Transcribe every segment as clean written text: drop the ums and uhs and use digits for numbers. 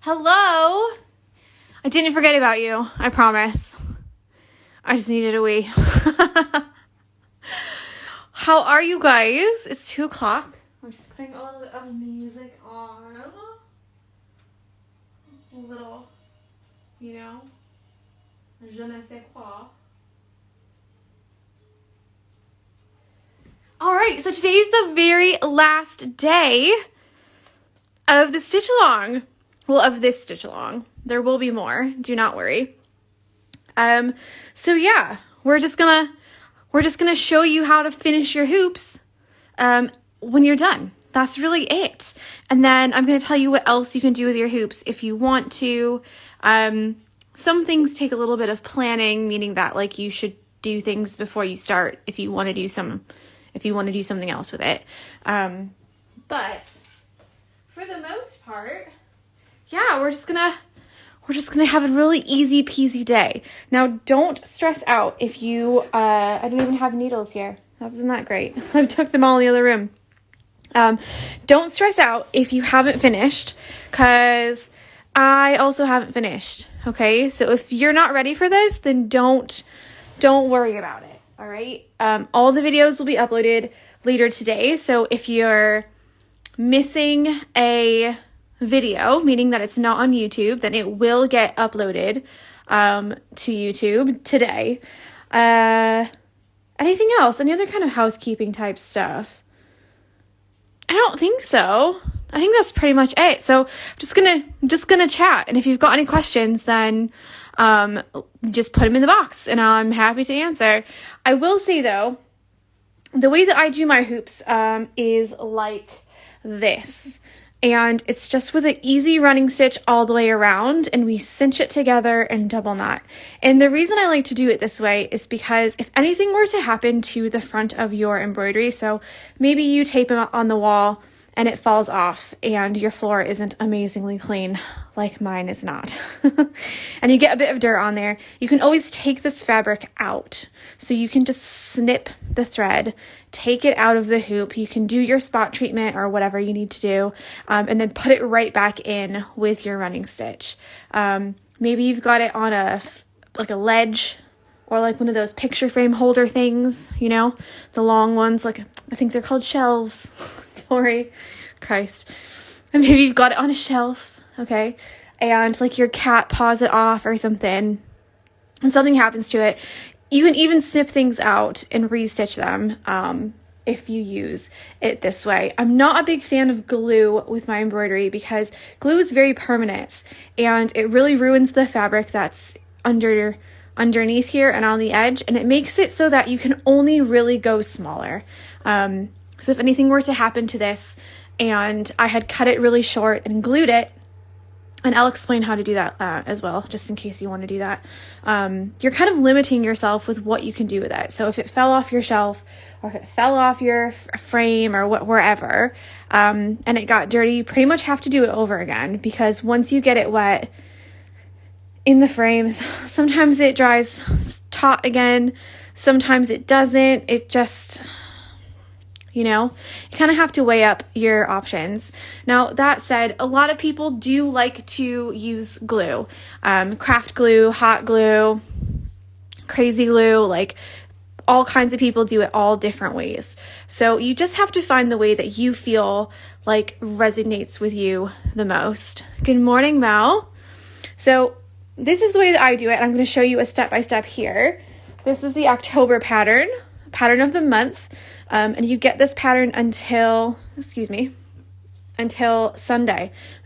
Hello? I didn't forget about you, I promise. I just needed a wee. How are you guys? It's 2 o'clock. I'm just putting a little bit of music on. A little, je ne sais quoi. Alright, so today's the very last day of the Stitchalong. Well, of this Stitchalong. There will be more. Do not worry. So yeah, we're just gonna show you how to finish your hoops when you're done. That's really it. And then I'm gonna tell you what else you can do with your hoops if you want to. Some things take a little bit of planning, meaning that like you should do things before you start if you want to do something else with it. But for the most part, yeah, we're just gonna have a really easy peasy day. Now, don't stress out if you, I don't even have needles here. Isn't that great? I took them all in the other room. Don't stress out if you haven't finished, because I also haven't finished, okay? So if you're not ready for this, then don't worry about it, all right? All the videos will be uploaded later today, so if you're missing a video, meaning that it's not on YouTube, then it will get uploaded to YouTube today. Anything else? Any other kind of housekeeping type stuff? I don't think so. I think that's pretty much it. So I'm just gonna chat, and if you've got any questions, then just put them in the box, and I'm happy to answer. I will say though, the way that I do my hoops is like this. And it's just with an easy running stitch all the way around, and we cinch it together and double knot. And the reason I like to do it this way is because if anything were to happen to the front of your embroidery, so maybe you tape them on the wall and it falls off and your floor isn't amazingly clean, like mine is not, and you get a bit of dirt on there, you can always take this fabric out. So you can just snip the thread, take it out of the hoop. You can do your spot treatment or whatever you need to do, and then put it right back in with your running stitch. Maybe you've got it on a ledge, or like one of those picture frame holder things, the long ones, like I think they're called shelves. Sorry, Christ. And maybe you've got it on a shelf, okay? And like your cat paws it off or something, and something happens to it. You can even snip things out and restitch them if you use it this way. I'm not a big fan of glue with my embroidery because glue is very permanent and it really ruins the fabric that's underneath here and on the edge, and it makes it so that you can only really go smaller. So if anything were to happen to this and I had cut it really short and glued it, and I'll explain how to do that as well, just in case you want to do that. You're kind of limiting yourself with what you can do with it. So if it fell off your shelf, or if it fell off your frame or wherever, and it got dirty, you pretty much have to do it over again, because once you get it wet in the frames, sometimes it dries taut again, sometimes it doesn't. It just, you kind of have to weigh up your options. Now, that said, a lot of people do like to use glue. Craft glue, hot glue, crazy glue, like all kinds of people do it all different ways. So you just have to find the way that you feel like resonates with you the most. Good morning, Mel. So this is the way that I do it. I'm going to show you a step-by-step here. This is the October pattern of the month. And you get this pattern until Sunday, the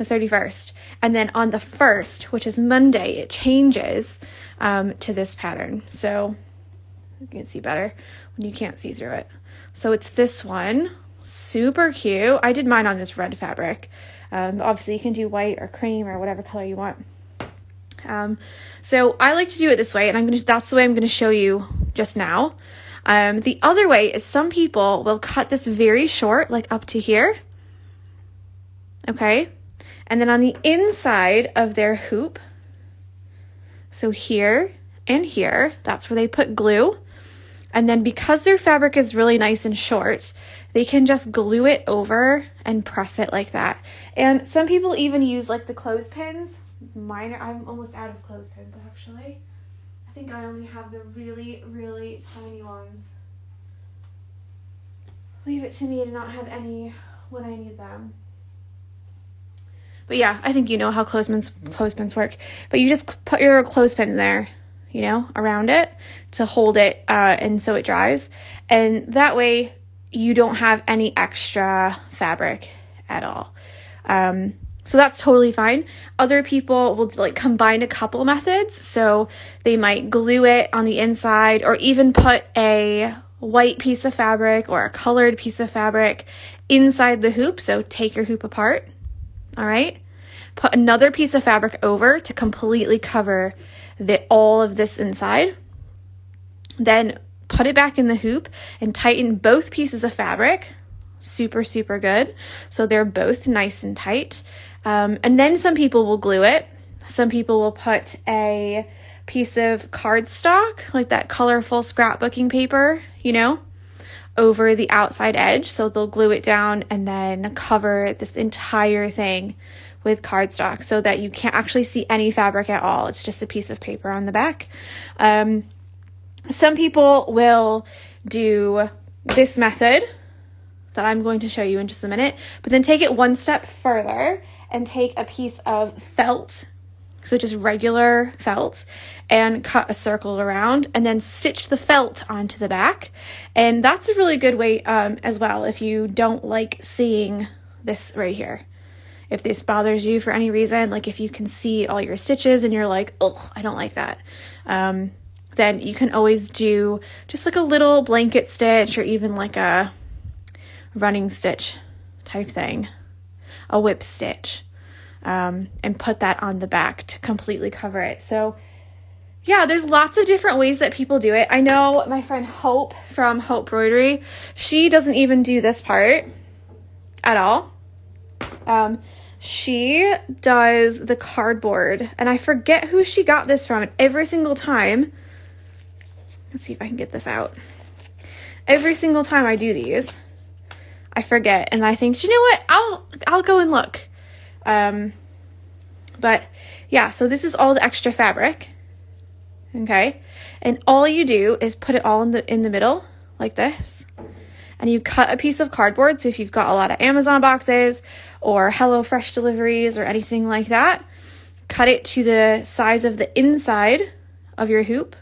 31st. And then on the 1st, which is Monday, it changes to this pattern. So you can see better when you can't see through it. So it's this one, super cute. I did mine on this red fabric. Obviously you can do white or cream or whatever color you want. So I like to do it this way, and that's the way I'm going to show you just now. The other way is some people will cut this very short, like up to here. Okay. And then on the inside of their hoop, so here and here, that's where they put glue. And then because their fabric is really nice and short, they can just glue it over and press it like that. And some people even use like the clothespins. I'm almost out of clothespins actually. I think I only have the really, really tiny ones. Leave it to me to not have any when I need them. But yeah, I think you know how clothespins work. But you just put your clothespin there, you know, around it to hold it and so it dries. And that way you don't have any extra fabric at all. So that's totally fine. Other people will like combine a couple methods. So they might glue it on the inside or even put a white piece of fabric or a colored piece of fabric inside the hoop. So take your hoop apart. All right. Put another piece of fabric over to completely cover all of this inside. Then put it back in the hoop and tighten both pieces of fabric. Super, super good. So they're both nice and tight. And then some people will glue it. Some people will put a piece of cardstock, like that colorful scrapbooking paper, you know, over the outside edge. So they'll glue it down and then cover this entire thing with cardstock so that you can't actually see any fabric at all. It's just a piece of paper on the back. Some people will do this method that I'm going to show you in just a minute, but then take it one step further and take a piece of felt, so just regular felt, and cut a circle around and then stitch the felt onto the back. And that's a really good way as well if you don't like seeing this right here. If this bothers you for any reason, like if you can see all your stitches and you're like, oh, I don't like that, then you can always do just like a little blanket stitch or even like a running stitch type thing, a whip stitch, and put that on the back to completely cover it. So yeah, there's lots of different ways that people do it. I know my friend Hope from Hope Broidery, she doesn't even do this part at all. She does the cardboard, and I forget who she got this from. And every single time, let's see if I can get this out. Every single time I do these, I forget, and I think, you know what? I'll go and look. But yeah, so this is all the extra fabric. Okay, and all you do is put it all in the middle like this. And you cut a piece of cardboard. So if you've got a lot of Amazon boxes or HelloFresh deliveries or anything like that, cut it to the size of the inside of your hoop.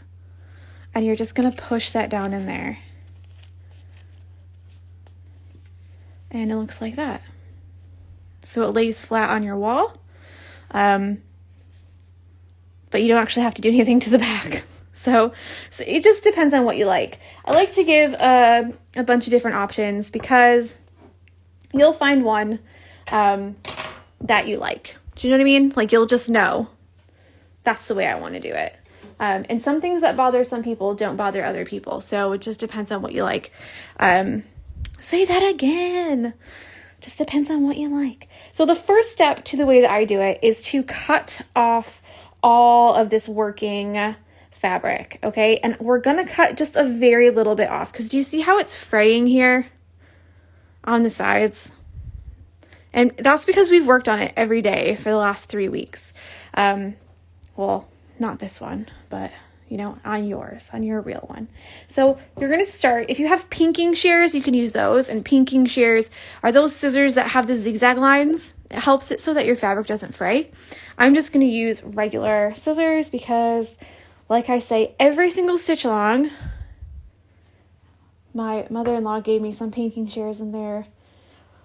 And you're just going to push that down in there. And it looks like that. So it lays flat on your wall. But you don't actually have to do anything to the back. So it just depends on what you like. I like to give a bunch of different options because you'll find one that you like. Do you know what I mean? Like you'll just know that's the way I want to do it. And some things that bother some people don't bother other people. So it just depends on what you like. Say that again. Just depends on what you like. So the first step to the way that I do it is to cut off all of this working fabric, okay? And we're gonna cut just a very little bit off because do you see how it's fraying here on the sides? And that's because we've worked on it every day for the last 3 weeks. Well, not this one, but you know, on your real one. So you're going to start, if you have pinking shears, you can use those. And pinking shears are those scissors that have the zigzag lines. It helps it so that your fabric doesn't fray. I'm just going to use regular scissors because, like I say, every single stitch along, my mother-in-law gave me some pinking shears and they're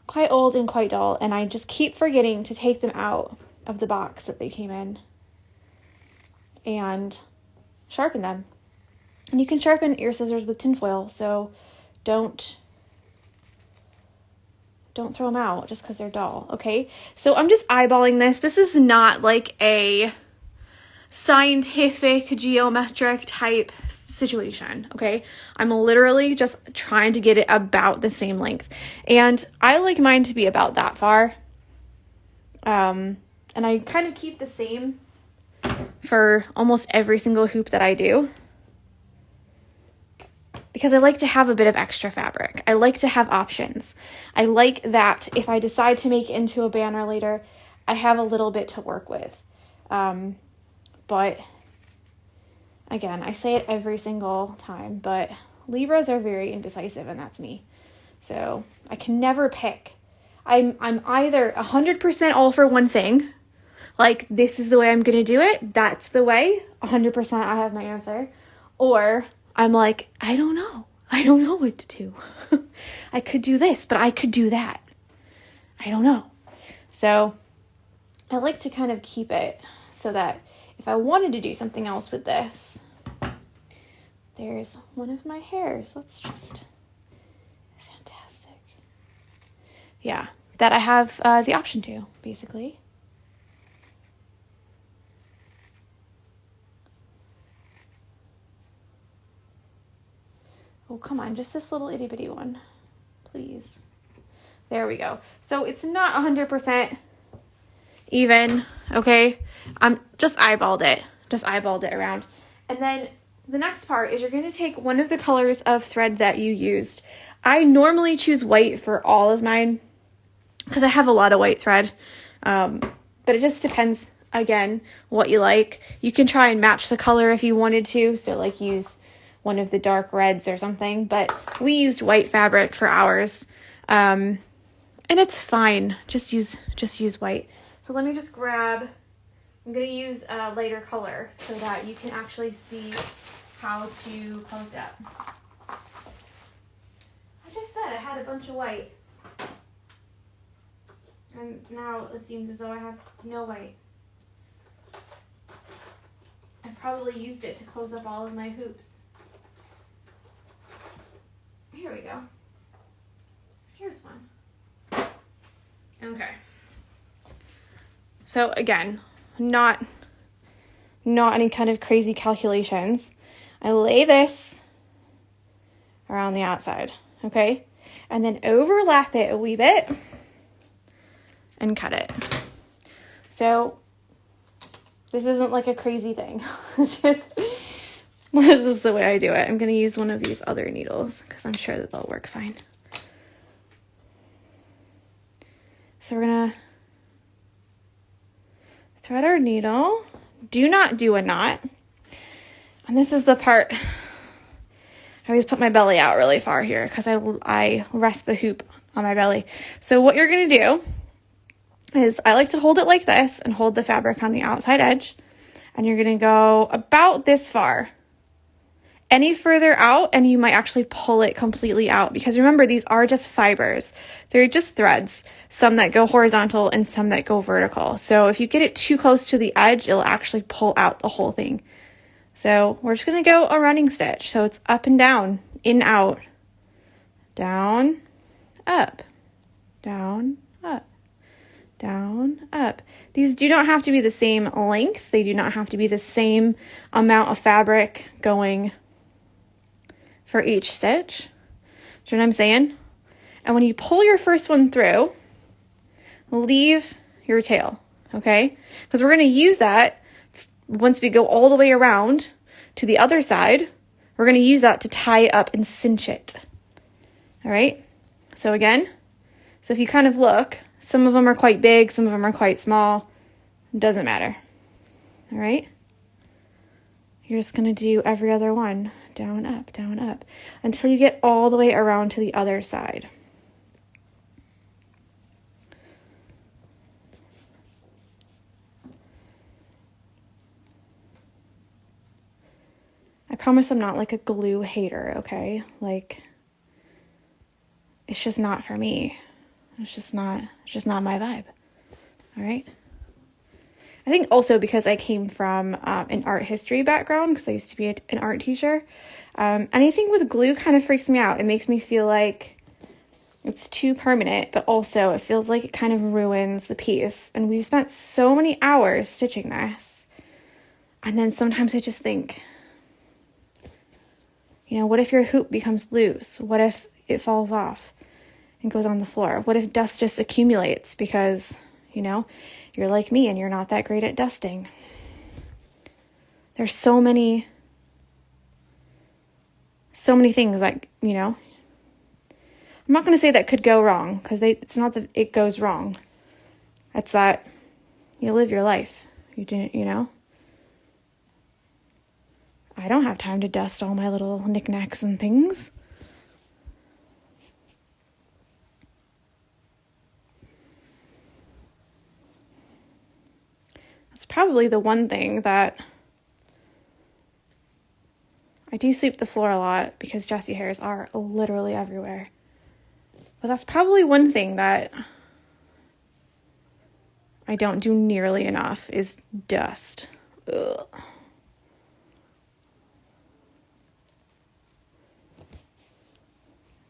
quite old and quite dull. And I just keep forgetting to take them out of the box that they came in and sharpen them. And you can sharpen your scissors with tinfoil, so don't throw them out just because they're dull, okay? So I'm just eyeballing this. This is not like a scientific geometric type situation, okay? I'm literally just trying to get it about the same length. And I like mine to be about that far. And I kind of keep the same for almost every single hoop that I do. because I like to have a bit of extra fabric. I like to have options. I like that if I decide to make it into a banner later, I have a little bit to work with. But again, I say it every single time, but Libras are very indecisive, and that's me. So I can never pick. I'm either 100% all for one thing, like this is the way I'm going to do it, that's the way, 100% I have my answer, or I'm like, I don't know what to do. I could do this, but I could do that. I don't know. So I like to kind of keep it so that if I wanted to do something else with this, there's one of my hairs. That's just fantastic. Yeah, that I have the option to, basically. Oh, come on, just this little itty bitty one, please. There we go. So it's not 100% even, okay? I'm just eyeballed it around. And then the next part is you're going to take one of the colors of thread that you used. I normally choose white for all of mine because I have a lot of white thread, but it just depends, again, what you like. You can try and match the color if you wanted to, so like use one of the dark reds or something, but we used white fabric for ours, and it's fine. Just use white. So let me just grab, I'm going to use a lighter color so that you can actually see how to close it up. I just said I had a bunch of white, and now it seems as though I have no white. I probably used it to close up all of my hoops. Here we go. Here's one. Okay. So again, not any kind of crazy calculations. I lay this around the outside, okay? And then overlap it a wee bit and cut it. So this isn't like a crazy thing. It's just the way I do it. I'm going to use one of these other needles because I'm sure that they'll work fine. So we're going to thread our needle. Do not do a knot. And this is the part, I always put my belly out really far here because I rest the hoop on my belly. So what you're going to do is I like to hold it like this and hold the fabric on the outside edge. And you're going to go about this far. Any further out and you might actually pull it completely out, because remember, these are just fibers. They're just threads, some that go horizontal and some that go vertical. So if you get it too close to the edge, it'll actually pull out the whole thing. So we're just going to go a running stitch. So it's up and down, in, out, down, up, down, up, down, up. These do not have to be the same length. They do not have to be the same amount of fabric going for each stitch. Do you know what I'm saying? And when you pull your first one through, leave your tail, okay? Because we're going to use that once we go all the way around to the other side. We're going to use that to tie it up and cinch it. All right? So again, so if you kind of look, some of them are quite big, some of them are quite small. It doesn't matter. All right? You're just going to do every other one. Down, up, until you get all the way around to the other side. I promise I'm not like a glue hater, okay? Like, it's just not for me. It's just not my vibe. All right? I think also because I came from an art history background, because I used to be an art teacher. Anything with glue kind of freaks me out. It makes me feel like it's too permanent, but also it feels like it kind of ruins the piece. And we've spent so many hours stitching this. And then sometimes I just think, you know, what if your hoop becomes loose? What if it falls off and goes on the floor? What if dust just accumulates because, you know, you're like me and you're not that great at dusting? There's so many so many things that, you know, I'm not going to say that could go wrong, because it's not that it goes wrong. It's that you live your life. You didn't, you know. I don't have time to dust all my little knickknacks and things. That's probably the one thing that I do sweep the floor a lot, because Jessie hairs are literally everywhere. But that's probably one thing that I don't do nearly enough is dust. Ugh.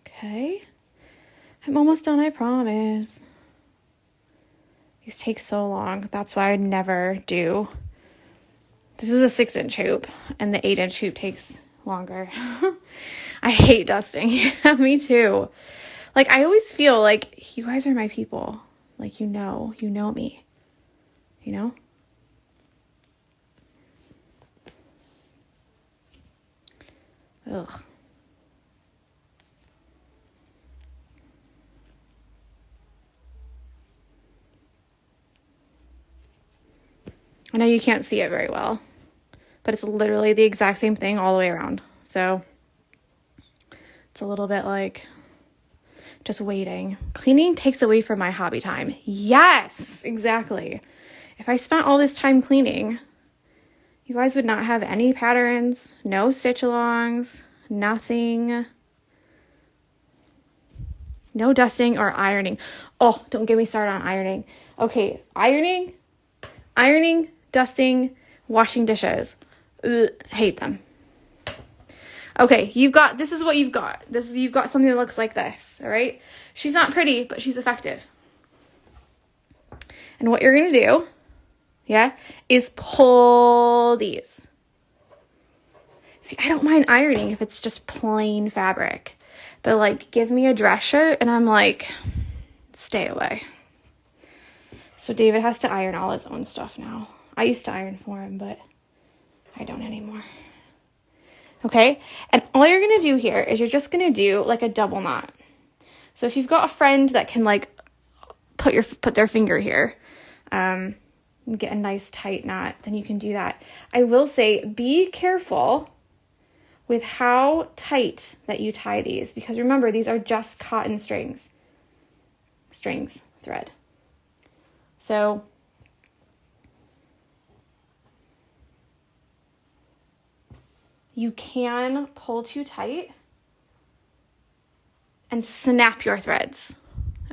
Okay. I'm almost done, I promise. These take so long. That's why I never do. This is a 6-inch hoop, and the 8-inch hoop takes longer. I hate dusting. Me too. Like, I always feel like you guys are my people. Like, you know me. You know? Ugh. I know you can't see it very well, but it's literally the exact same thing all the way around. So it's a little bit like just waiting. Cleaning takes away from my hobby time. Yes, exactly. If I spent all this time cleaning, you guys would not have any patterns, no stitch-alongs, nothing. No dusting or ironing. Oh, don't get me started on ironing. Okay, ironing, dusting, washing dishes. Ugh, hate them. Okay, this is what you've got. You've got something that looks like this, all right? She's not pretty, but she's effective. And what you're going to do, is pull these. See, I don't mind ironing if it's just plain fabric. But, like, give me a dress shirt, and I'm like, stay away. So David has to iron all his own stuff now. I used to iron for him, but I don't anymore. Okay, and all you're going to do here is you're just going to do like a double knot. So if you've got a friend that can like put their finger here, and get a nice tight knot, then you can do that. I will say, be careful with how tight that you tie these, because remember, these are just cotton thread. So you can pull too tight and snap your threads,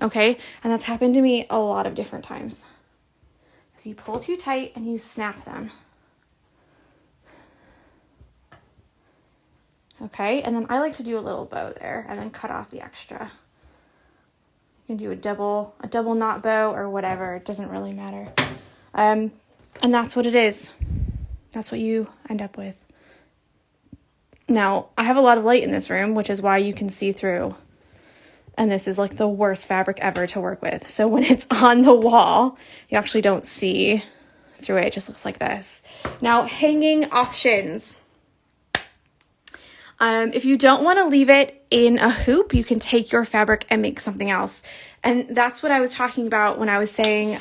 okay? And that's happened to me a lot of different times. So you pull too tight and you snap them. Okay, and then I like to do a little bow there and then cut off the extra. You can do a double knot bow or whatever, it doesn't really matter. And that's what it is. That's what you end up with. Now, I have a lot of light in this room, which is why you can see through. And this is like the worst fabric ever to work with. So when it's on the wall, you actually don't see through it. It just looks like this. Now, hanging options. If you don't want to leave it in a hoop, you can take your fabric and make something else. And that's what I was talking about when I was saying,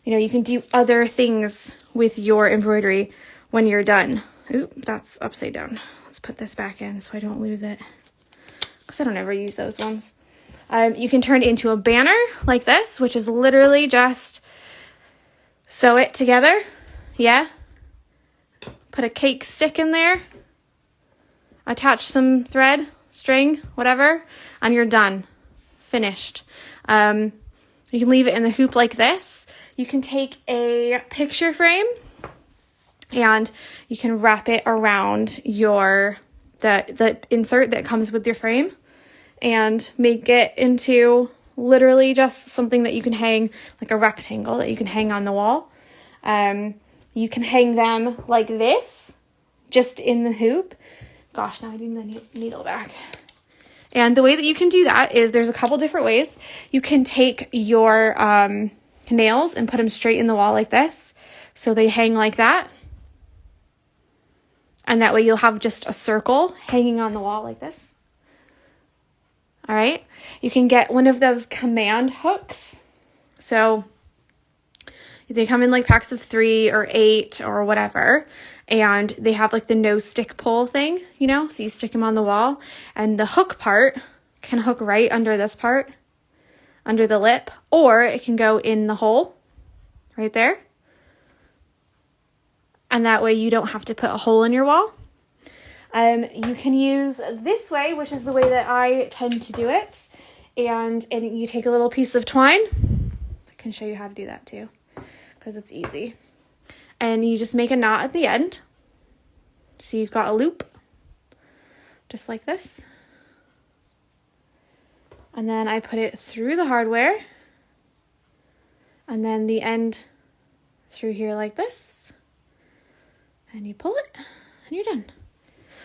you can do other things with your embroidery when you're done. Oop, that's upside down. Let's put this back in so I don't lose it, because I don't ever use those ones. You can turn it into a banner like this, which is literally just sew it together. Yeah. Put a cake stick in there. Attach some thread, string, whatever, and you're done. Finished. You can leave it in the hoop like this. You can take a picture frame and you can wrap it around the insert that comes with your frame and make it into literally just something that you can hang, like a rectangle that you can hang on the wall. You can hang them like this, just in the hoop. Gosh, now I need the needle back. And the way that you can do that is there's a couple different ways. You can take your nails and put them straight in the wall like this, so they hang like that. And that way you'll have just a circle hanging on the wall like this. All right. You can get one of those command hooks. So they come in like packs of 3 or 8 or whatever. And they have like the no stick pull thing, you know, so you stick them on the wall, and the hook part can hook right under this part, under the lip, or it can go in the hole right there. And that way you don't have to put a hole in your wall. You can use this way, which is the way that I tend to do it. And you take a little piece of twine. I can show you how to do that too, because it's easy. And you just make a knot at the end. So you've got a loop, just like this. And then I put it through the hardware. And then the end through here like this. And you pull it, and you're done.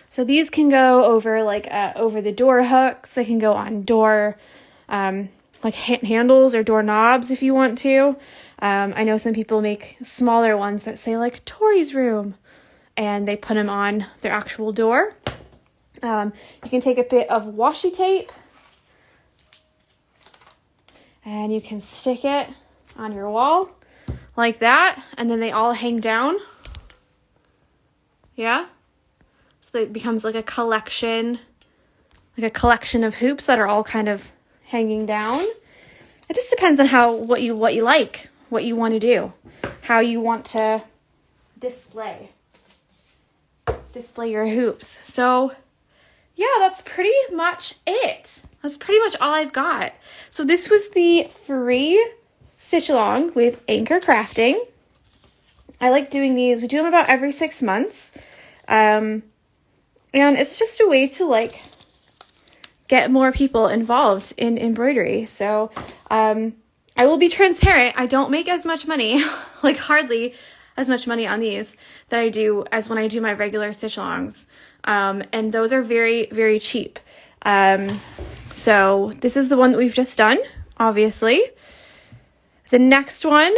So these can go over like over the door hooks. They can go on door like handles or door knobs if you want to. I know some people make smaller ones that say like Tori's room, and they put them on their actual door. You can take a bit of washi tape and you can stick it on your wall like that, and then they all hang down. Yeah. So it becomes like a collection of hoops that are all kind of hanging down. It just depends on what you like, what you want to do, how you want to display your hoops. So yeah, that's pretty much it. That's pretty much all I've got. So this was the free stitch along with Anchor Crafting. I like doing these. We do them about every 6 months. And it's just a way to like get more people involved in embroidery. So I will be transparent. I don't make as much money, like hardly as much money on these that I do as when I do my regular stitch-alongs. And those are very, very cheap. So this is the one that we've just done, obviously. The next one,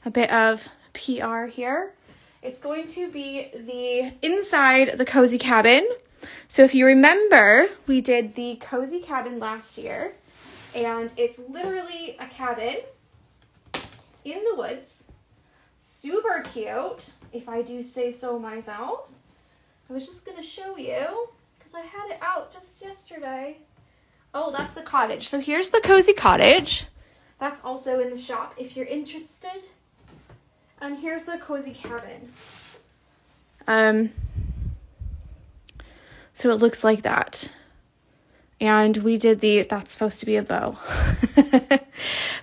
a bit of PR here. It's going to be the inside the cozy cabin. So if you remember, we did the cozy cabin last year, and it's literally a cabin in the woods. Super cute, if I do say so myself. I was just going to show you because I had it out just yesterday. Oh, that's the cottage. So here's the cozy cottage. That's also in the shop if you're interested. And here's the cozy cabin. So it looks like that. And we did that's supposed to be a bow.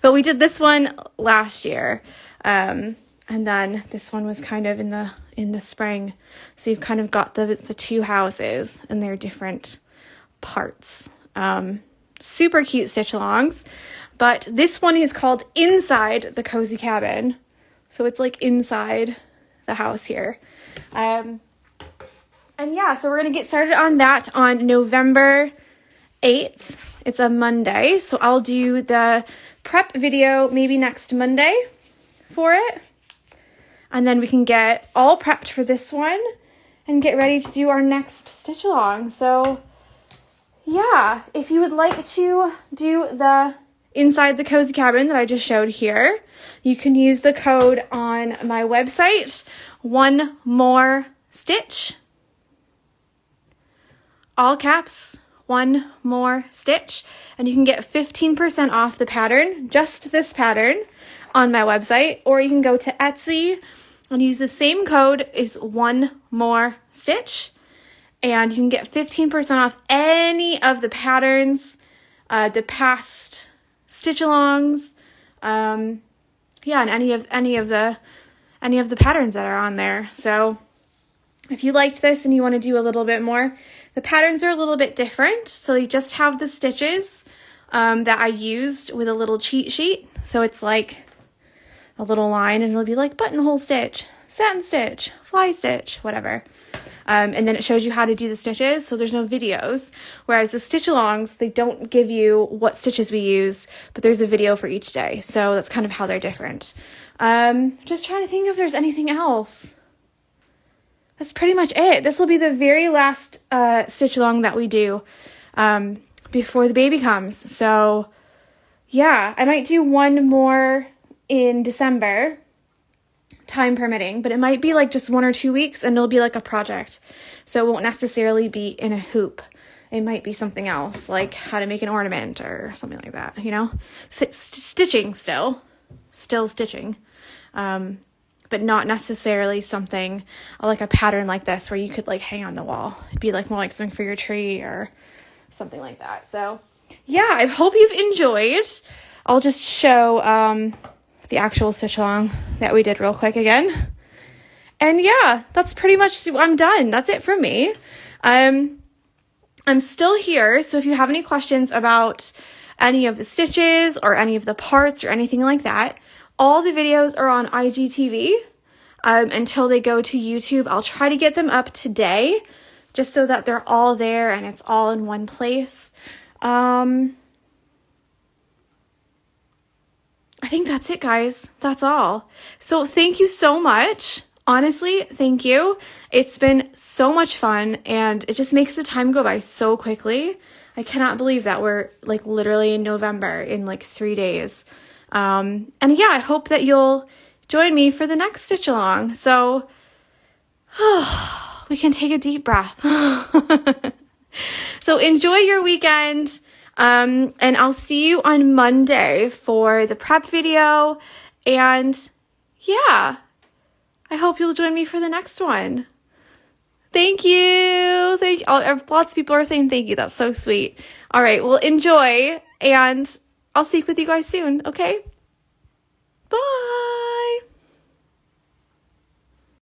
But we did this one last year. And then this one was kind of in the spring. So you've kind of got the two houses and their different parts. Super cute stitch-alongs. But this one is called Inside the Cozy Cabin. So it's like inside the house here. And yeah, so we're going to get started on that on November 8th. It's a Monday. So I'll do the prep video maybe next Monday for it. And then we can get all prepped for this one and get ready to do our next stitch along. So yeah, if you would like to do the inside the cozy cabin that I just showed here, you can use the code on my website, One More Stitch. All caps, One More Stitch. And you can get 15% off the pattern, just this pattern, on my website. Or you can go to Etsy and use the same code, is One More Stitch. And you can get 15% off any of the patterns, the past stitch-alongs, yeah, and any of the patterns that are on there. So if you liked this and you want to do a little bit more, the patterns are a little bit different. So they just have the stitches that I used with a little cheat sheet. So it's like a little line, and it'll be like buttonhole stitch, satin stitch, fly stitch, whatever. And then it shows you how to do the stitches, so there's no videos. Whereas the stitch-alongs, they don't give you what stitches we use, but there's a video for each day. So that's kind of how they're different. Just trying to think if there's anything else. that's pretty much it. This will be the very last stitch along that we do before the baby comes. So yeah, I might do one more in December, time permitting, but it might be like just 1 or 2 weeks, and it'll be like a project. So it won't necessarily be in a hoop. It might be something else, like how to make an ornament or something like that, you know? Stitching still stitching. But not necessarily something like a pattern like this where you could like hang on the wall. It'd be like more like something for your tree or something like that. So yeah, I hope you've enjoyed. I'll just show the actual stitch along that we did real quick again. And yeah, that's pretty much, I'm done. That's it for me. I'm still here, so if you have any questions about any of the stitches or any of the parts or anything like that, all the videos are on IGTV until they go to YouTube. I'll try to get them up today just so that they're all there and it's all in one place. I think that's it, guys. That's all. So thank you so much. Honestly, thank you. It's been so much fun, and it just makes the time go by so quickly. I cannot believe that we're like literally in November in like 3 days. And yeah, I hope that you'll join me for the next stitch along. So we can take a deep breath. So enjoy your weekend. And I'll see you on Monday for the prep video. And yeah, I hope you'll join me for the next one. Thank you. Lots of people are saying thank you. That's so sweet. All right, well, enjoy, and I'll speak with you guys soon, okay? Bye.